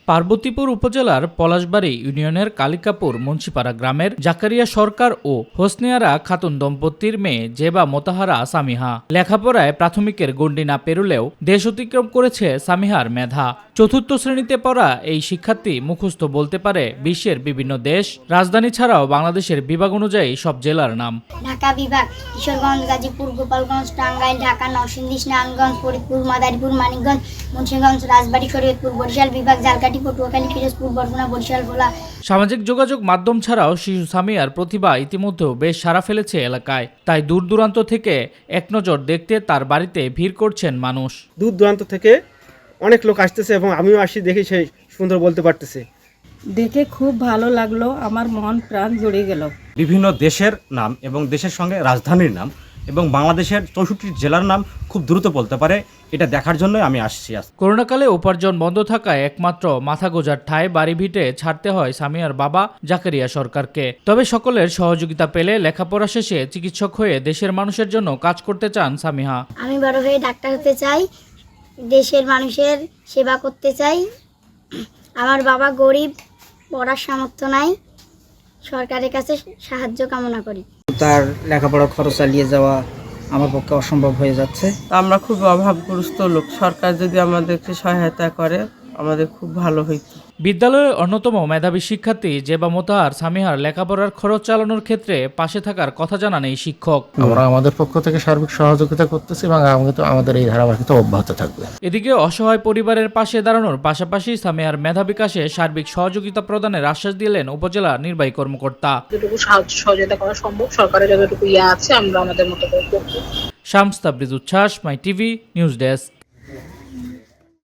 পার্বতীপুর উপজেলার পলাশবাড়ী ইউনিয়নের কালিকাপুর মুন্সিপাড়া গ্রামের জাকারিয়া সরকার ও হোসনিয়ারা খাতুন দম্পতির মেয়ে জেবা মোতাহারা সামিহা লেখাপড়ায় প্রাথমিকের গণ্ডি না পেরুলেও দেশ অতিক্রম করেছে সামিহার মেধা। চতুর্থ শ্রেণীতে পড়া এই শিক্ষার্থী মুখস্থ বলতে পারে বিশ্বের বিভিন্ন দেশ, রাজধানী ছাড়াও বাংলাদেশের বিভাগ অনুযায়ী সব জেলার নাম। ঢাকা বিভাগ: কিশোরগঞ্জ, গাজীপুর, গোপালগঞ্জ, টাঙ্গাইল, ঢাকা, নরসিংদী, নারায়ণগঞ্জ, ফরিদপুর, মাদারীপুর, মানিকগঞ্জ, মুন্সিগঞ্জ, রাজবাড়ী, শরীয়তপুর। বরিশাল বিভাগ: ঝালকাঠি, পটুয়াখালী, পিরোজপুর, বরগুনা, বরিশাল, ভোলা। সামাজিক যোগাযোগ মাধ্যম ছাড়াও শিশু সামিয়ার প্রতিভা ইতিমধ্যেও বেশ সাড়া ফেলেছে এলাকায়, তাই দূর দূরান্ত থেকে এক নজর দেখতে তার বাড়িতে ভিড় করছেন মানুষ। দূর দূরান্ত থেকে অনেক লোক আসতেছে এবং আমিও আসি, দেখি সে সুন্দর বলতে পারতেছে। দেখে খুব ভালো লাগলো, আমার মন প্রাণ জুড়ে গেল। বিভিন্ন দেশের নাম এবং দেশের সঙ্গে রাজধানীর নাম এবং বাংলাদেশের 64 জেলার নাম খুব দ্রুত বলতে পারে, এটা দেখার জন্যই আমি আসছি। করোনাকালে উপার্জন বন্ধ থাকায় একমাত্র মাথা গোঁজার ঠায় বাড়ি ভিটে ছাড়তে হয় সামিয়ার বাবা জাকারিয়া সরকারকে। তবে সকলের সহযোগিতা পেলে লেখাপড়া শেষে চিকিৎসক হয়ে দেশের মানুষের জন্য কাজ করতে চান সামিহা। আমি বড় হয়ে ডাক্তার হতে চাই, দেশের মানুষের সেবা করতে চাই। আমার বাবা গরিব, পড়ার সামর্থ্য নাই, সরকারের কাছে সাহায্য কামনা করি। তার লেখাপড়া খরচ চালিয়ে যাওয়া আমার পক্ষে অসম্ভব হয়ে যাচ্ছে। আমরা খুব অভাবগ্রস্ত লোক, সরকার যদি আমাদেরকে সহায়তা করে আমাদের খুব ভালো হইতো। বিদ্যালয়ের অন্যতম মেধাবী শিক্ষার্থী জেবা মোতাহার সামিহার লেখাপড়ার খরচ চালানোর ক্ষেত্রে পাশে থাকার কথা জানান এই শিক্ষক। আমরা আমাদের পক্ষ থেকে সার্বিক সহযোগিতা করতেছি এবং আমাদের এই ধারাবাহিকতা অব্যাহত থাকবে। এদিকে অসহায় পরিবারের পাশে দাঁড়ানোর পাশাপাশি সামিহার মেধা বিকাশে সার্বিক সহযোগিতা প্রদানের আশ্বাস দিলেন উপজেলা নির্বাহী কর্মকর্তা। যতটুকু সহযোগিতা করা সম্ভব সরকারের যতটুকু আছে আমরা আমাদের মতো করে করব। শামস তাবরিজ উচ্ছ্বাস, মাই টিভি নিউজ ডেস্ক।